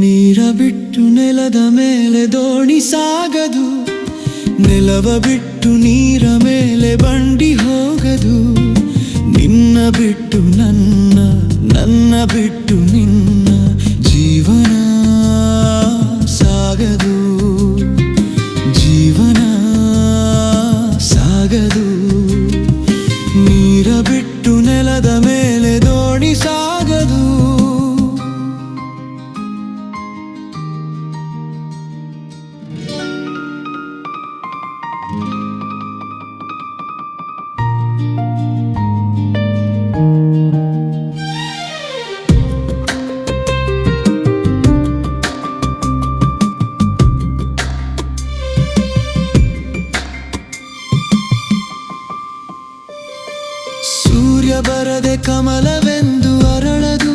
ನೀರ ಬಿಟ್ಟು ನೆಲದ ಮೇಲೆ ದೋಣಿ ಸಾಗದು, ನೆಲವ ಬಿಟ್ಟು ನೀರ ಮೇಲೆ ಬಂಡಿ ಹೋಗದು. ನಿನ್ನ ಬಿಟ್ಟು ನನ್ನ, ನನ್ನ ಬಿಟ್ಟು ನಿನ್ನ ಜೀವನ ಸಾಗದು, ಜೀವನ ಸಾಗದು. ನೀರ ಬಿಟ್ಟು ನೆಲದ ಮೇಲೆ ದೋಣಿ ಸಾಗದು. ಸೂರ್ಯ ಬರದೆ ಕಮಲವೆಂದು ಅರಳದು,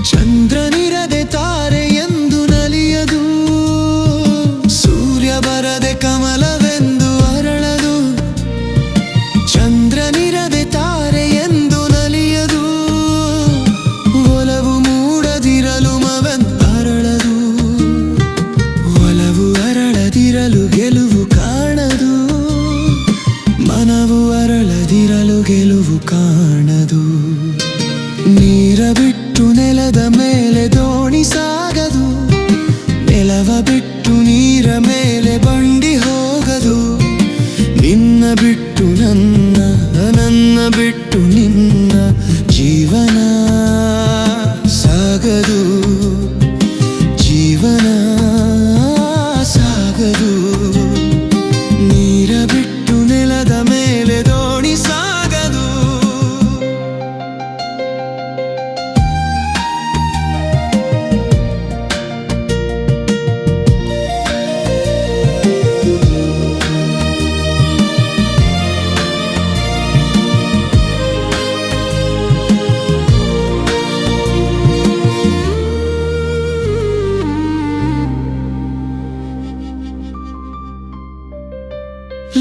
ಚಂದ್ರನಿರದೆ ತಾರೆ ಎಂದು ನಲಿಯದು. ಸೂರ್ಯ ಬರದೆ ಕಮಲವೆಂದು ಅರಳದು, ಚಂದ್ರನಿರದೆ ತಾರೆ ಎಂದು ನಲಿಯದು. ಒಲವು ಮೂಡದಿರಲು ಮವೆಂದು ಅರಳದು, ಒಲವು ಅರಳದಿರಲು ಗೆಲುವು ಕಾಣದು. ಮನವು ಅರಳದಿರಲು ಗೆಲುವು ಕಾಣದು. ನೀರ ಬಿಟ್ಟು ನೆಲದ ಮೇಲೆ ದೋಣಿ ಸಾಗದು, ನೆಲವ ಬಿಟ್ಟು ನೀರ ಮೇಲೆ ಬಂಡಿ ಹೋಗದು. ನಿನ್ನ ಬಿಟ್ಟು ನನ್ನ, ನನ್ನ ಬಿಟ್ಟು ನಿನ್ನ ಜೀವನ ಸಾಗದು, ಜೀವನ ಸಾಗದು. ನೀರ ಬಿಟ್ಟು ನೆಲದ ಮೇಲೆ ದೋಣಿ ಸಾಗದು.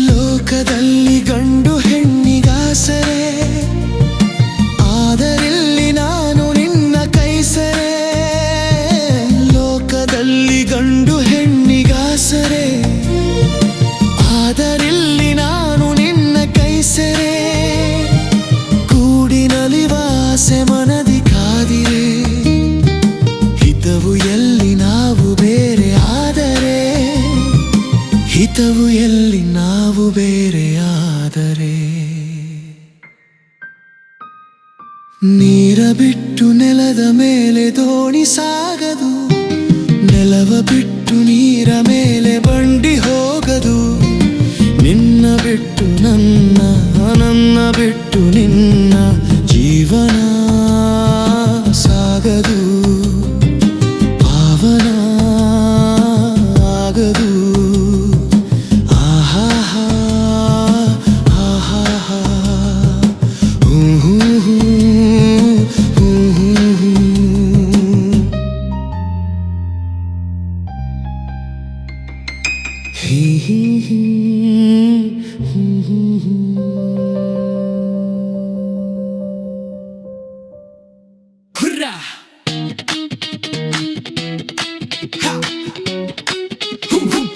ಲೋಕದಲ್ಲಿ ಗಂಡು ಹೆಣ್ಣಿಗಾಸರೆ, ಆದರಿಲ್ಲಿ ನಾನು ನಿನ್ನ ಕೈಸರೆ. ಲೋಕದಲ್ಲಿ ಗಂಡು ಹೆಣ್ಣಿಗಾಸರೆ, ಆದರಿಲ್ಲಿ ನಾನು ನಿನ್ನ ಕೈಸರೆ. ಕೂಡಿ ನಲಿವ ಆಸೆ ಮನದಿ ಕಾದಿರೆ, ಹಿತವು ಎಲ್ಲಿ ನಾವು ಬೇರೆ ಆದರೆ, ಹಿತವು ಎಲ್ಲಿ ನಾವು ಬೇರೆಯಾದರೆ. ನೀರ ಬಿಟ್ಟು ನೆಲದ ಮೇಲೆ ದೋಣಿ ಸಾಗದು, ನೆಲವ ಬಿಟ್ಟು ನೀರ ಮೇಲೆ ಬಂಡಿ ಹೋಗದು. ನಿನ್ನ ಬಿಟ್ಟು ನನ್ನ, ನನ್ನ ಬಿಟ್ಟು ನಿನ್ನ ಜೀವನ ಸಾಗದು, ಪಾವನ ಆಗದು. Hurrah! Ha! Hum hum!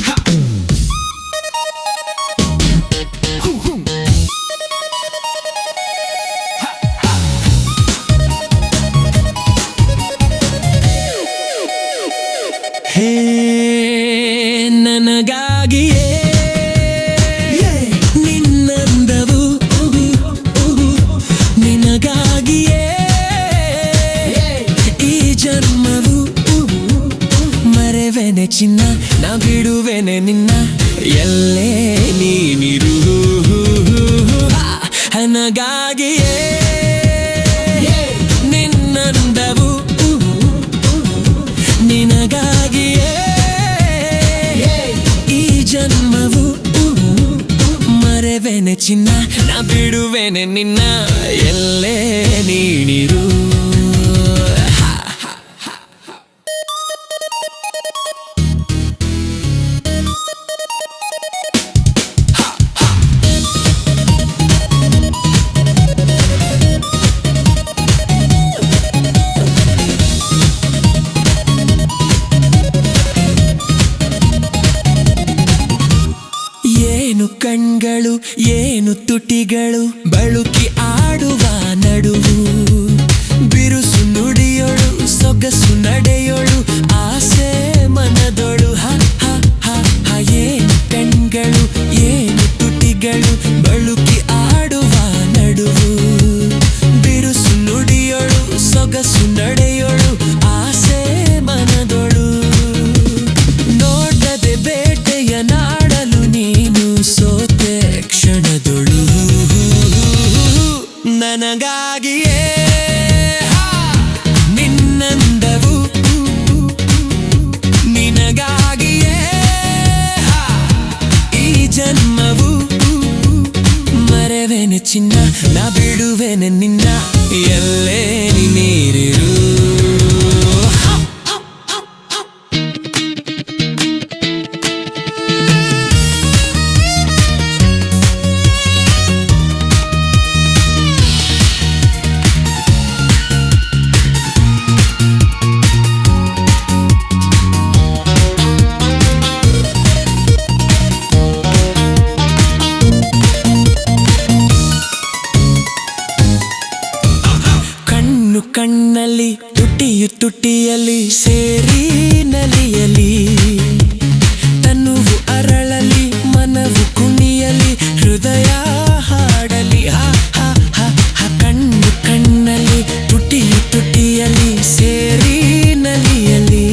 Ha! Hum hum! Ha! Ha! Hey, ನನಗಾಗಿಯೇ ನಿನ್ನಂದವು, ನಿನಗಾಗಿಯೇ ಈ ಜನ್ಮವು. ಮರೆವೆನೆ ಚಿನ್ನ, ನಾ ಬಿಡುವೆನೆ ನಿನ್ನ, ಎಲ್ಲೇ ನೀನಿರು. ನನಗಾಗಿಯೇ ನಿನ್ನಂದವು, ನಿನಗಾಗಿಯೇ ಜನ್ಮವು ಮರೆವೆನೆ ಚಿನ್ನ ನಾ ಬಿಡುವೆನೆ ನಿನ್ನ ಎಲ್ಲೇ ನೀಡಿರು ಏನು ಕಣ್ಗಳು ಏನು ತುಟಿಗಳು ಬಳುಕಿ ಆಡುವ ನಡುವು ಬಿರುಸು ನುಡಿಯೋಳು ಸೊಗಸು ನಡೆಯೋಳು ಆಸೆ ಮನದೊಳು ಹ ಹ ಹ ಹ ಏನು ಕಣ್ಗಳು ಏನು ತುಟಿಗಳು ಬಳುಕಿ ಆಡುವ ನಡುವು ಬಿರುಸು ನುಡಿಯೋಳು ಸೊಗಸು ನಡೆಯೋಳು ಆಸೆ ಮನದೊಳು ನೋಡದೆ ಬೇಟೆಯ ನಾಡಲು ನೀನು ಸೋತೆ ಕ್ಷಣದೊಳು ನನಗಾಗಿಯೇ ನಿನ್ನಂದವು ನಿನಗಾಗಿಯೇ ಈ ಜನ್ಮವು ಮರೆವೆನೆ ಚಿನ್ನ ನಾ ಬಿಡುವೆನೆ ನಿನ್ನ ಎಲ್ಲೇ ನೀರಿರು ಕಣ್ಣಲ್ಲಿ ತುಟಿಯು ತುಟಿಯಲ್ಲಿ ಸೇರಿ ನಲಿಯಲಿ ತನುವು ಅರಳಲಿ ಮನವು ಕುಣಿಯಲಿ ಹೃದಯ ಹಾಡಲಿ ಹ ಹ ಹ ಹ ಕಣ್ಣು ಕಣ್ಣಲ್ಲಿ ತುಟಿಯು ತುಟಿಯಲ್ಲಿ ಸೇರಿ ನಲಿಯಲಿ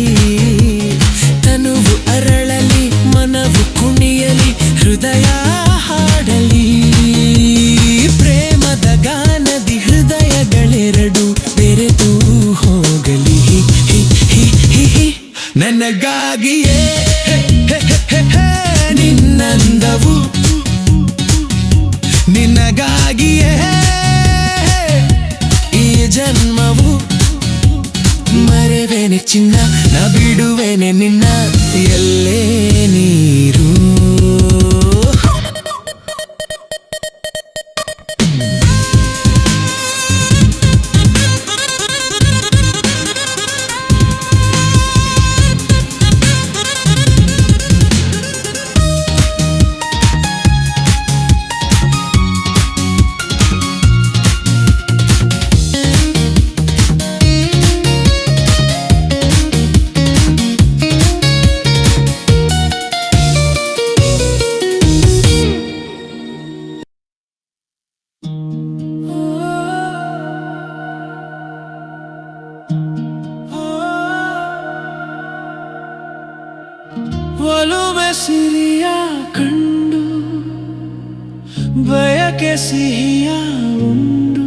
ತನುವು ಅರಳಲಿ ಮನವು ಕುಣಿಯಲಿ ಹೃದಯ ಹಾಡಲಿ ಪ್ರೇಮದ ಗಾನದಿ ಹೃದಯಗಳೆರಡು ಬೆರೆತು ಹೋಗಲಿ ನನಗಾಗಿಯೇ ನಿನ್ನಂದವು ನಿನಗಾಗಿಯೇ ಈ ಜನ್ಮವು ಮರೆವೆನೆ ಚಿನ್ನ ನಾ ಬಿಡುವೆನೆ ನಿನ್ನ ಎಲ್ಲೇ ನೀರು ಒಲುಮೆ ಸಿರಿಯ ಕಂಡು ಬಯಕೆ ಸಿಹಿಯ ಉಂಡು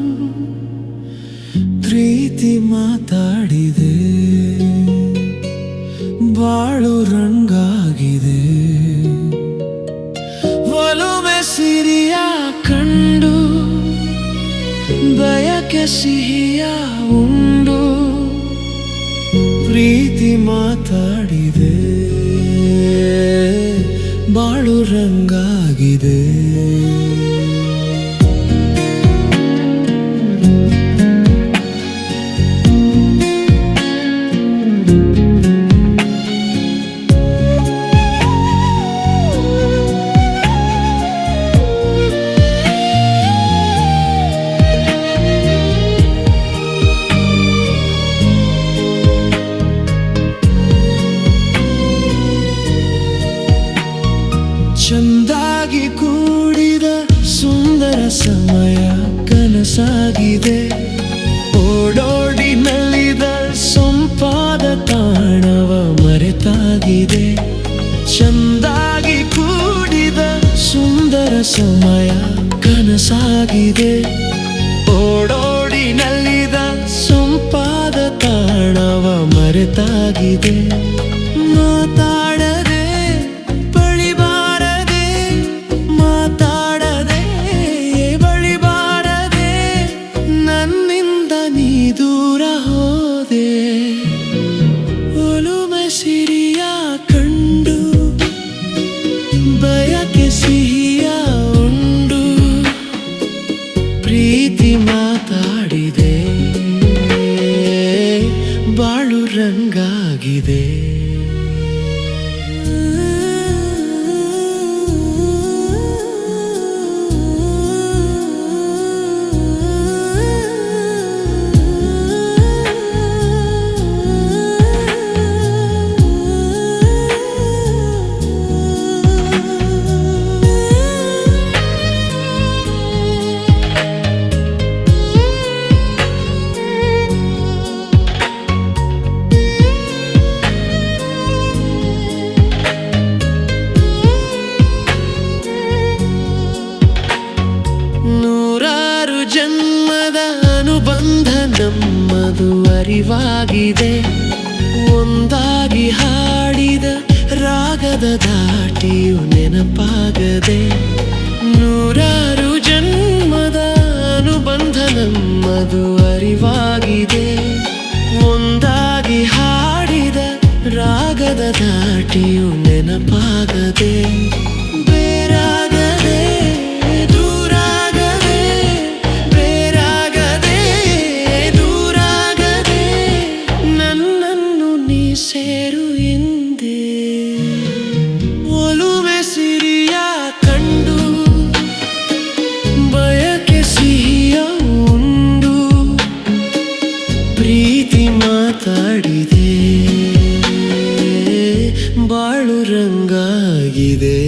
ಪ್ರೀತಿ ಮಾತಾಡಿದೆ ಬಾಳು ರಂಗಾಗಿದೆ ಒಲುಮೆ ಸಿರಿಯ ಕಂಡು ಬಯಕೆ ಸಿಹಿಯ ಉಂಡು ಪ್ರೀತಿ ಮಾತಾಡಿದೆ ಬಾಳು ರಂಗಾಗಿದೆ ಚಂದಾಗಿ ಕೂಡಿದ ಸುಂದರ ಸಮಯ ಕನಸಾಗಿದೆ ಓಡೋಡಿ ನಲಿದ ಸೊಂಪಾದ ತಾಣವ ಮರೆತಾಗಿದೆ ಚಂದಾಗಿ ಕೂಡಿದ ಸುಂದರ ಸಮಯ ಕನಸಾಗಿದೆ ಓಡೋಡಿ ನಲಿದ ಸೊಂಪಾದ ತಾಣವ ಮರೆತಾಗಿದೆ ಮಾತಾಡದೆ ಬಳಿಬಾರ ಅರಿವಾಗಿದೆ. ಒಂದಾಗಿ ಹಾಡಿದ ರಾಗದ ಧಾಟಿಯು ನೆನಪಾಗದೆ, ನೂರಾರು ಜನ್ಮದ ಅನುಬಂಧ ನಮ್ಮದು ಅರಿವಾಗಿದೆ. ಒಂದಾಗಿ ಹಾಡಿದ ರಾಗದ ಧಾಟಿಯು ನೆನಪಾಗದೆ, ಬೇರಾಗದೆ ದೂರಾಗದೆ, ಬೇರಾಗದೆ ದೂರಾಗದೆ, ನನ್ನನ್ನು ನೀ ಸೇರು ಎಂದೇ. ಒಲುಮೆ ಸಿರಿಯ ಕಂಡು ಬಯಕೆ ಸಿಹಿಯ ಉಂಡು, ಪ್ರೀತಿ ಮಾತಾಡಿದೆ ಬಾಳು ರಂಗಾಗಿದೆ.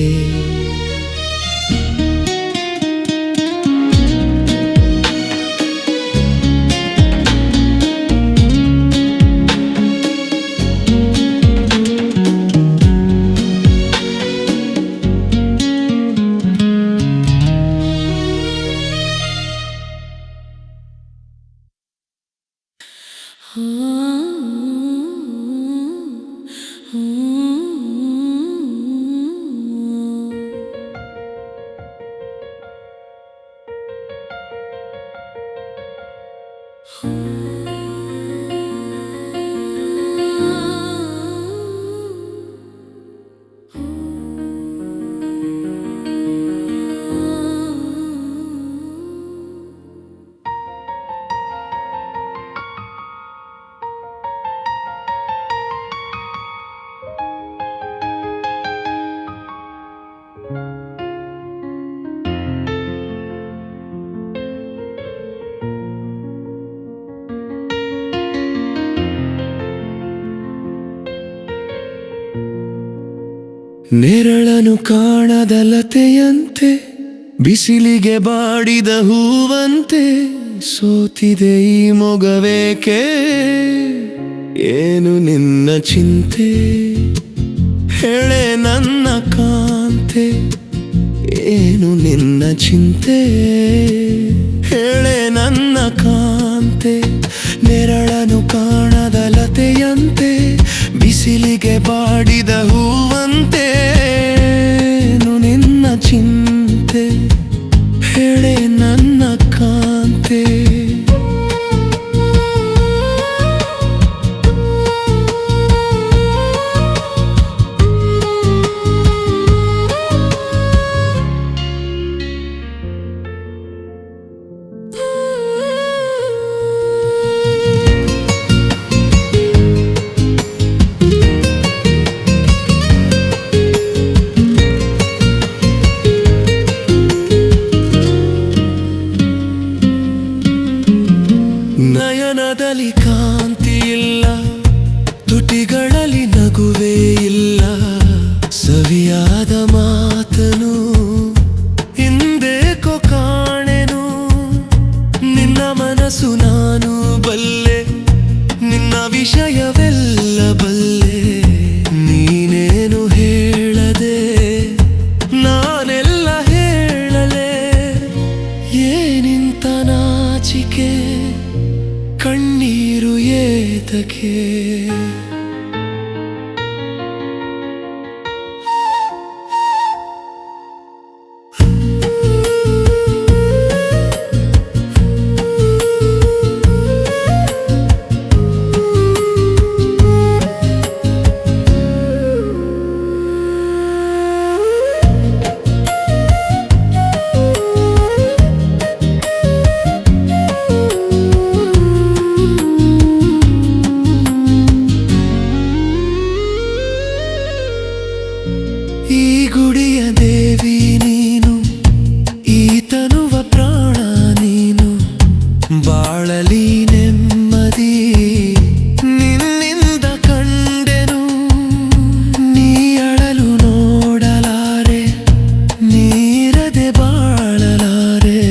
ನೆರಳನು ಕಾಣದ ಲತೆಯಂತೆ, ಬಿಸಿಲಿಗೆ ಬಾಡಿದ ಹೂವಂತೆ, ಸೋತಿದೆ ಈ ಮೊಗವೇಕೆ, ಏನು ನಿನ್ನ ಚಿಂತೆ, ಹೇಳೆ ನನ್ನ ಕಾಂತೆ, ಏನು ನಿನ್ನ ಚಿಂತೆ, ಹೇಳೆ ನನ್ನ ಕಾಂತೆ. ನೆರಳನು ಕಾಣದ ಲತೆಯಂತೆ, ಬಿಸಿಲಿಗೆ ಬಾಡಿದ ಹೂವಂತೆ, ಏನು ನಿನ್ನ ಚಿಂತೆ, ಹೇಳೆ ನನ್ನ ಕಾಂತೆ. ನಯನದಲ್ಲಿ ಕಾಂತಿ ಇಲ್ಲ, ತುಟಿಗಳಲ್ಲಿ ನಗುವೇ ಇಲ್ಲ, ಸವಿಯಾದ ಮಾತನು ಹಿಂದೇಕೋ ಕಾಣೆನು. ನಿನ್ನ ಮನಸ್ಸು ನಾನು ಬಲ್ಲೆ, ನಿನ್ನ ವಿಷಯವೆಲ್ಲ ಬಲ್ಲೆ, ನೀನೇನು ಹೇಳದೆ ನಾನೆಲ್ಲ ಹೇಳಲೆ. ಏನಿಂತ ನಾಚಿಕೆ, ಕಣ್ಣೀರು ಏತಕ್ಕೆ, ಈ ಗುಡಿಯ ದೇವಿ ನೀನು, ಈ ತನುವ ಪ್ರಾಣ ನೀನು, ಬಾಳಲಿ ನೆಮ್ಮದಿ ನಿನ್ನಿಂದ ಕಂಡೆನು. ನೀ ಅಳಲು ನೋಡಲಾರೆ, ನೀರದೆ ಬಾಳಲಾರೆ,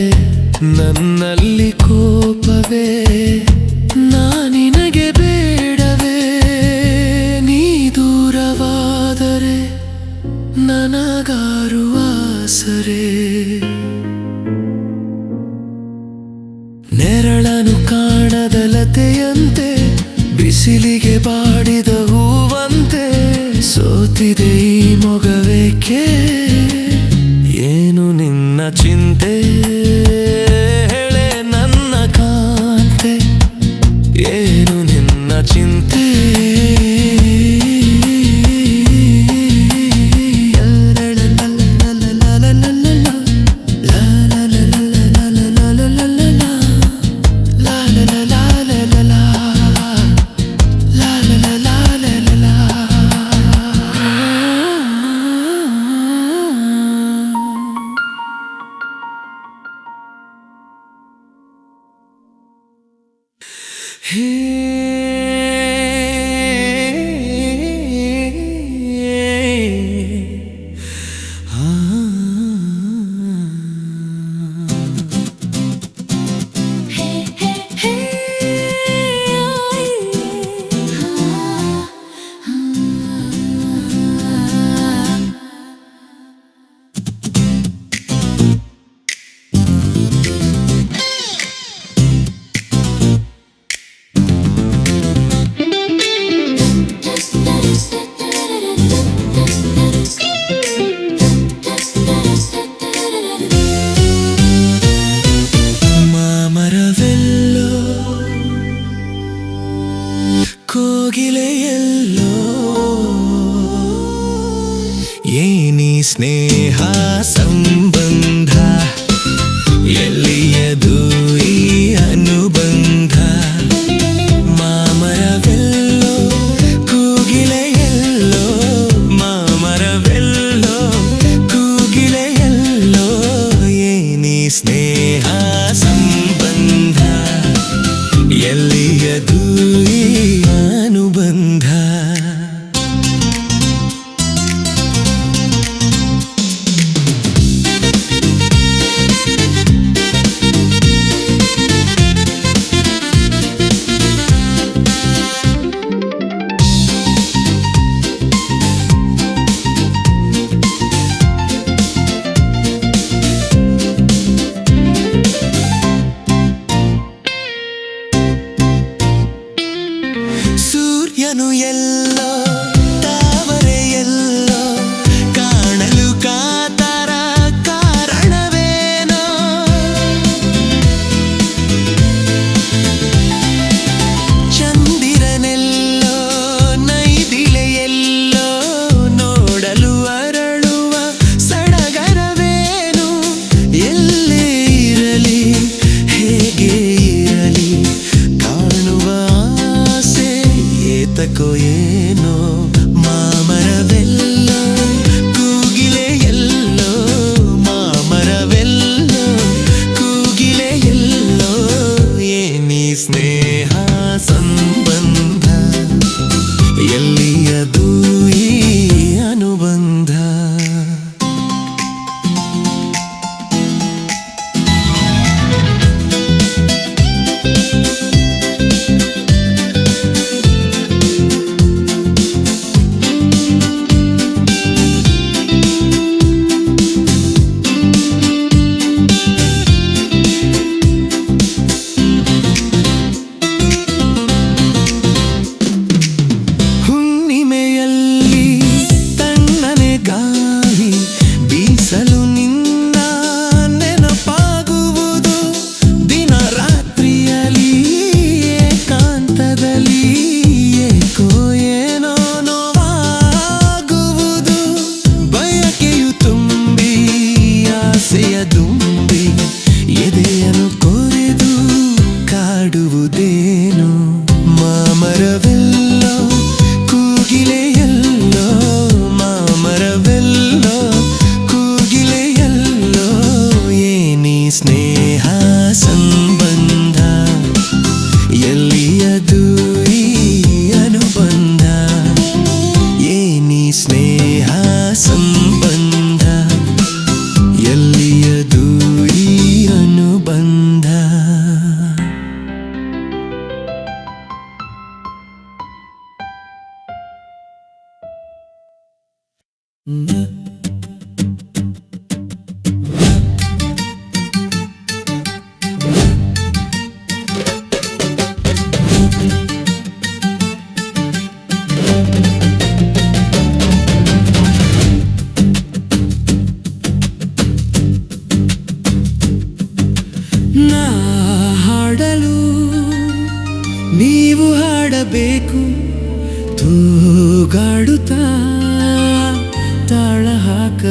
ನನ್ನಲ್ಲಿ ಕೋಪವೇ ನಾನಿನಗೆ ಬೇಡವೇ. ನೀ ದೂರವಾದರೆ ನನಗಾರು ಆಸರೆ. ನೆರಳನು ಕಾಣದ ಲತೆಯಂತೆ, ಬಿಸಿಲಿಗೆ ಬಾಡಿದ ಹೂವಂತೆ ಸೋತಿದೆ ಈ ಮೊಗವೇಕೆ. ಏನು ನಿನ್ನ ಚಿಂತೆ ಹೇಳೆ ನನ್ನ ಕಾಂತೆ, ಏನು ನಿನ್ನ ಚಿಂತೆ. ಮಾಮರವೆಲ್ಲೋ ಕೋಗಿಲೆಯೆಲ್ಲೋ ಏನಿ ಸ್ನೇಹ ಸಂಬಂಧ ಎಲ್ಲಿಯದು ಈ ಅನುಬಂಧ. ಮಾಮರವೆಲ್ಲೋ ಕೋಗಿಲೆಯೆಲ್ಲೋ ಮಾಮರವೆಲ್ಲೋ ಕೋಗಿಲೆಯೆಲ್ಲೋ ಏನಿ ಸ್ನೇಹ ಸಂಬಂಧ ಎಲ್ಲಿಯದು ಈ ಅನುಬಂಧ. ಸೂರ್ಯನು ಎಲ್ಲೋ ತಾವರೆ ಎಲ್ಲೋ ಕಾಣಲು ಕಾತರ ಕಾರಣವೇನೋ. ಚಂದಿರನೆಲ್ಲೋ ನೈದಿಲೆಯೆಲ್ಲೋ ನೋಡಲು ಅರಳುವ ಸಡಗರವೇನು. ಎಲ್ಲೇ ಇರಲಿ ಹೇಗೆ ಇರಲಿ ಕಾಣುವ ಆಸೆ ಏತಕೋ ಏನೋ. ಮಾಮರವೆಲ್ಲೋ ಕೂಗಿಲೆಯೆಲ್ಲೋ ಮಾಮರವೆಲ್ಲೋ ಕೂಗಿಲೆಯೆಲ್ಲೋ ಏನಿ ಸ್ನೇಹ ಸಂಬಂಧ ಎಲ್ಲಿಯದು ಈ ಅನುಬಂಧ. ಹುಣ್ಣಿಮೆಯಲ್ಲಿ ತಣ್ಣನೆ ಗಾಳಿ ಬೀಸಲು ನಿನ್ನ ನೆನಪಾಗುವುದು. ದಿನ ರಾತ್ರಿಯಲ್ಲಿ ಏಕಾಂತದಲ್ಲಿ ಏಕೋ ಏನೋ ನೋವಾಗುವುದು. ಬಯಕೆಯು ತುಂಬಿ ಆಸೆಯ ದುಂಬಿ ಎದೆಯನ್ನು ಕೊರೆದು ಕಾಡುವುದೇನು. ಮಾಮರವೆಲ್ಲೋ ಕೂಗಿಲೆಯೆಲ್ಲೋ ಮಾಮರವೆಲ್ಲೋ ಕೂಗಿಲೆಯೆಲ್ಲೋ ಏನಿ ಸ್ನೇಹ ಸಂಬಂಧ ಎಲ್ಲಿಯದು ಈ ಅನುಬಂಧ. ಏನಿ ಸ್ನೇಹ ಸಂಬಂಧ ಎಲ್ಲಿಯದು ಈ ಅನುಬಂಧ.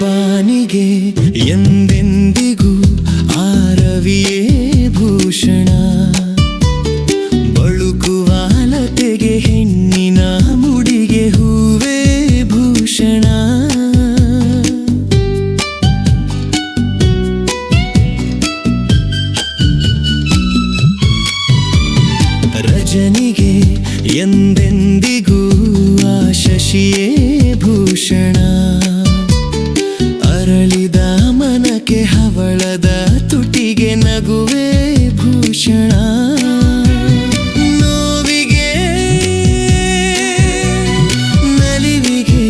ಬಾನಿಗೆ ಎಂದೆಂದಿಗೂ ಆರವಿಯೇ ಭೂಷಣ, ಬಳುಕುವಾಲತೆಗೆ ಹೆಣ್ಣಿನ ಮುಡಿಗೆ ಹೂವೇ ಭೂಷಣ. ರಜನಿಗೆ ಎಂದೆಂದಿಗೂ ಆ ಶಶಿಯೇ ಭೂಷಣ, ಅರಳಿದ ಮನಕ್ಕೆ ಹವಳದ ತುಟಿಗೆ ನಗುವೇ ಭೂಷಣ. ನೋವಿಗೆ ನಲಿವಿಗೆ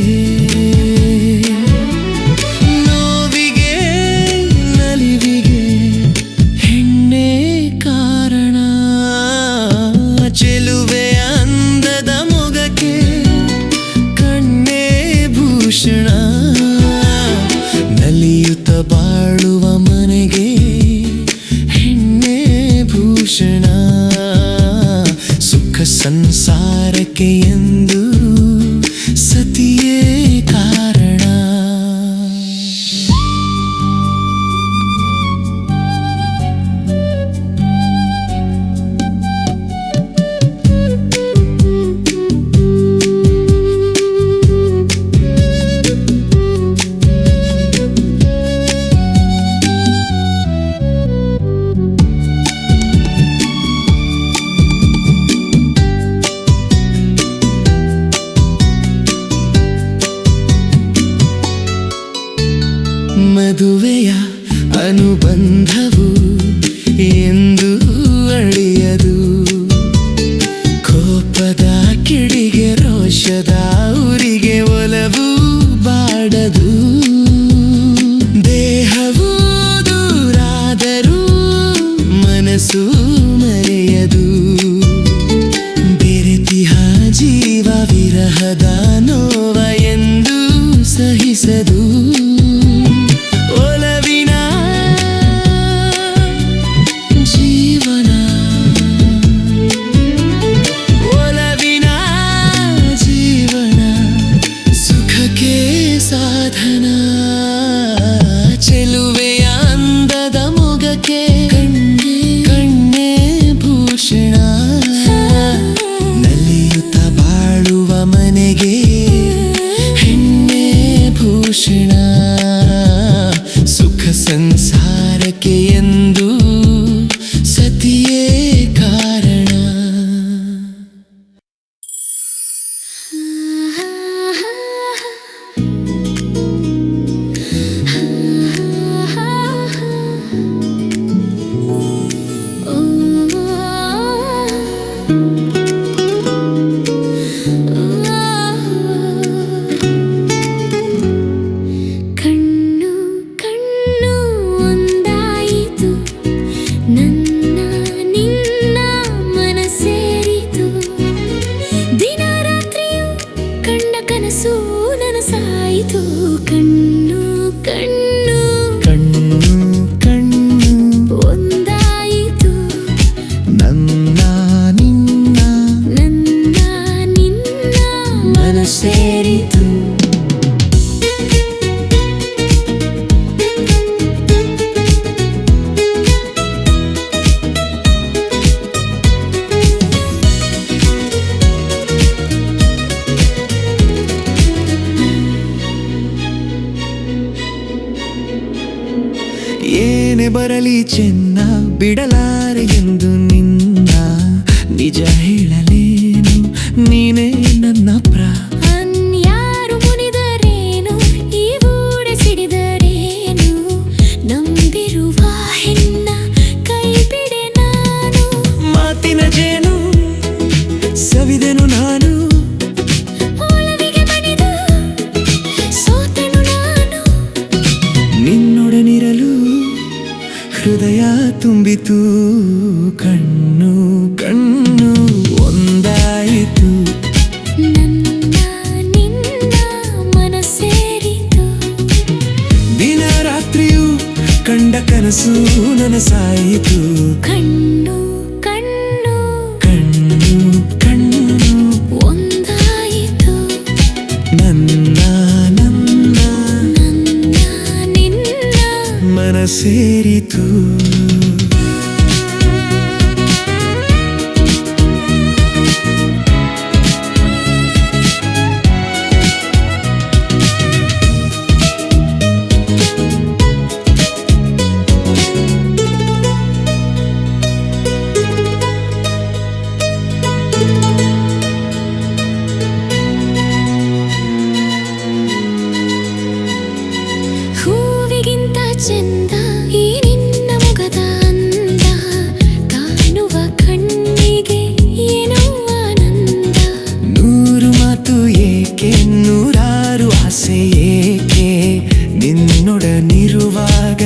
ನೋವಿಗೆ ನಲಿವಿಗೆ ಹೆಣ್ಣೆ ಕಾರಣ, ಚೆಲುವೆಯ ಅಂದದ ಮೊಗಕ್ಕೆ ಕಣ್ಣೇ ಭೂಷಣ, ನಲಿಯುತ್ತ ಬಾಳುವ ಮನೆಗೆ ಹೆಣ್ಣೆ ಭೂಷಣ, ಸುಖ ಸಂಸಾರಕ್ಕೆ ಎಂದು ಸತಿಯೇ ಕಾರಣ. ಮದುವೆಯ ಅನುಬಂಧವು ಎಂದು ಅಳಿಯದು, ಕೋಪದ ಕಿಡಿಗೆ ರೋಷದ ಉರಿಗೆ ಒಲವು ಬಾಡದು. ದೇಹವು ದೂರಾದರೂ ಮನಸ್ಸು ಮರೆಯದು, ಬೆರೆತಿಹ ಜೀವ ವಿರಹದ ನೋವ ಎಂದು ಸಹಿಸದು. ಒಲವಿನ ಜೀವನ ಒಲವಿನ ಜೀವನ ಸುಖಕ್ಕೆ ಸಾಧನ, ಚೆಲುವೆಯ ಅಂದದ ಮೊಗಕ್ಕೆ ಕಣ್ಣೇ ಭೂಷಣ, ನಲಿಯುತ್ತ ಬಾಳುವ ಮನೆಗೆ ಹೆಣ್ಣೆ ಭೂಷಣ, ಸುಖ ಸಂಸಾರಕ್ಕೆ ಎಂದು ಸತಿಯೇ ಕಾರಣ. ಕಣ್ಣು ಕಣ್ಣು ಒಂದಾಯಿತು, ನನ್ನ ನಿನ್ನ ಮನಸ್ಸೇರಿತು, ದಿನ ರಾತ್ರಿಯು ಕಂಡ ಕನಸು ನನಸಾಯಿತು. ಕಣ್ಣು ಕಣ್ಣು ಕಣ್ಣು ಕಣ್ಣು ಒಂದಾಯಿತು, ನನ್ನ ನಿನ್ನ ನನ್ನ ನಿನ್ನ ಮನಸ್ಸೇರಿತು. ಏನೇ ಬರಲಿ ಚೆನ್ನ ಬಿಡಲಾರೆ ಎಂದು ನಿನ್ನ ನಿಜ ಹೇಳಲೇನು, ನೀನೇ ನನ್ನ ಅನ್ಯಾರು ಮುನಿದರೇನು, ಈ ಊಡೆ ಸಿಡಿದರೇನು, ನಂಬಿರುವ ಹೆಣ್ಣ ಕೈ ಬಿಡೆ ನಾನು. ಮಾತಿನ ಜೇನು ಸವಿದೆನು ನಾನು, ಒಲವಿಗೆ ಮಣಿದು ಸೋತೆನು ನಾನು, ನಿನ್ನೊಡನಿರಲು ಹೃದಯ ತುಂಬಿತು. ಕಣ್ಣು ಕಣ್ಣು ಒಂದಾಯಿತು, ನನ್ನ ನಿನ್ನ ಮನಸ್ಸೇರಿತು, ದಿನ ರಾತ್ರಿಯು ಕಂಡ ಕನಸು ನನಸಾಯಿತು. ಕಣ್ಣು ಕಣ್ಣು ಕಣ್ಣು ಕಣ್ಣು ಒಂದಾಯಿತು, ನನ್ನ ನನ್ನ ನನ್ನ ಸೇರಿತು. ಹೂವಿಗಿಂತ ಚೆಂದ ಈ ನಿನ್ನ ಮುಖದ ಅಂದ, ಕಾಣುವ ಕಣ್ಣಿಗೆ ಏನೋ ಆನಂದ. ನೂರು ಮಾತು ಏಕೆ, ನೂರಾರು ಆಸೆ ಏಕೆ, ನಿನ್ನೊಡನಿರುವಾಗ